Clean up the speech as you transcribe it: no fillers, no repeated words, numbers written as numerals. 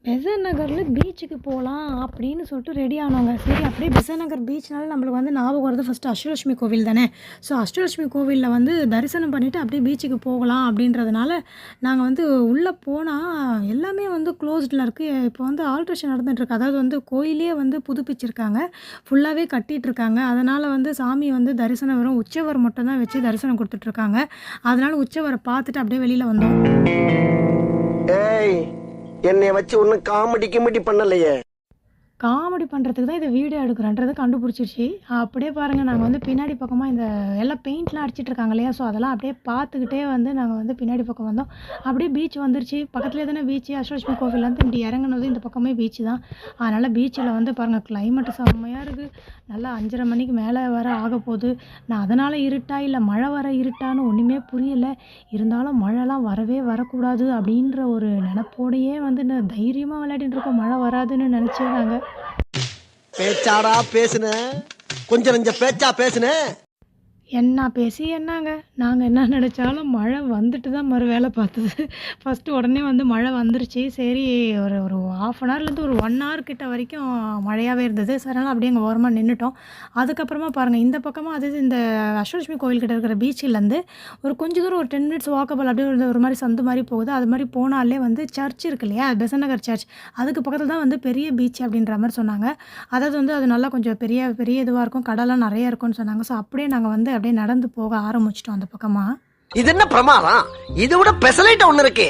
பெசன்ட் நகரில் பீச்சுக்கு போகலாம் அப்படின்னு சொல்லிட்டு ரெடி ஆனோங்க. சரி அப்படியே பெசன்ட் நகர் பீச்னால நம்மளுக்கு வந்து ஞாபகம் வருது ஃபஸ்ட்டு அஷ்டலட்சுமி கோவில் தானே. ஸோ அஷ்டலட்சுமி கோவிலில் வந்து தரிசனம் பண்ணிவிட்டு அப்படியே பீச்சுக்கு போகலாம் அப்படின்றதுனால நாங்கள் வந்து உள்ளே போனால் எல்லாமே வந்து க்ளோஸ்டில் இருக்குது. இப்போ வந்து ஆல்ட்ரேஷன் நடந்துகிட்ருக்கு. அதாவது வந்து கோயிலே வந்து புதுப்பிச்சிருக்காங்க, ஃபுல்லாகவே கட்டிகிட்ருக்காங்க. அதனால் வந்து சாமி வந்து தரிசனம் வெறும் உற்சவர் மட்டும் தான் வச்சு தரிசனம் கொடுத்துட்ருக்காங்க. அதனால் உற்சவரை பார்த்துட்டு அப்படியே வெளியில் வந்தோம். என்னை வச்சு ஒன்னும் காமெடி கிமெடி பண்ணலையே. காமெடி பண்ணுறதுக்கு தான் இதை வீடியோ எடுக்கிறேன்றதை கண்டுபிடிச்சிருச்சு. அப்படியே பாருங்கள், நாங்கள் வந்து பின்னாடி பக்கமாக இந்த எல்லாம் பெயிண்ட்லாம் அடிச்சிட்ருக்காங்க இல்லையா, ஸோ அதெல்லாம் அப்படியே பார்த்துக்கிட்டே வந்து நாங்கள் வந்து பின்னாடி பக்கம் வந்தோம். அப்படியே பீச் வந்துருச்சு. பக்கத்துலேயே தானே பீச்சு. அஷ்டலட்சுமி கோவிலேருந்து இப்படி இறங்குனது இந்த பக்கமே பீச்சு தான். அதனால் பீச்சில் வந்து பாருங்கள், கிளைமேட்டு செம்மையாக இருக்குது. நல்லா 5:30 மணிக்கு மேலே வர ஆக போகுது. நான் அதனால் இருட்டா இல்லை மழை வர இருட்டான்னு ஒன்றுமே புரியலை. இருந்தாலும் மழைலாம் வரவே வரக்கூடாது அப்படின்ற ஒரு நினப்போடையே வந்து நான் தைரியமாக விளையாடிட்டு இருக்கோம். மழை வராதுன்னு நினச்சே நாங்கள். பேச்சாடா பேசுன, கொஞ்சம் நெஞ்ச பேச்சா பேசுன. என்ன பேசி என்னங்க, நாங்கள் என்ன நினச்சாலும் மழை வந்துட்டு தான் மறு வேலை பார்த்தது. ஃபஸ்ட்டு உடனே வந்து மழை வந்துருச்சு. சரி, ஒரு ஒரு 1/2 ஹவர்லேருந்து ஒரு 1 ஹவர் கிட்ட வரைக்கும் மழையாகவே இருந்தது. சரி, அதனால் அப்படியே அங்கே ஓரமாக நின்றுட்டோம். அதுக்கப்புறமா பாருங்கள், இந்த பக்கமாக அதாவது இந்த அஷ்டலட்சுமி கோவில்கிட்ட இருக்கிற பீச்சிலேருந்து ஒரு கொஞ்சம் தூரம் ஒரு 10 மினிட்ஸ் வாக்கபிள் அப்படியே ஒரு மாதிரி சந்து மாதிரி போகுது. அது மாதிரி போனாலே வந்து சர்ச் இருக்கு இல்லையா, பெசன்ட் நகர் சர்ச், அதுக்கு பக்கத்தில் தான் வந்து பெரிய பீச் அப்படின்ற மாதிரி சொன்னாங்க. அதாவது வந்து அது நல்லா கொஞ்சம் பெரிய பெரிய இதுவாக இருக்கும், கடலாம் நிறைய இருக்கும்னு சொன்னாங்க. ஸோ அப்படியே நாங்கள் வந்து அப்படியே நடந்து போக ஆரம்பிச்சிட்டோம் அந்த பக்கமாக. இது என்ன பிரமாதம், இது விட பெசலைட் ஒண்ணு இருக்கு.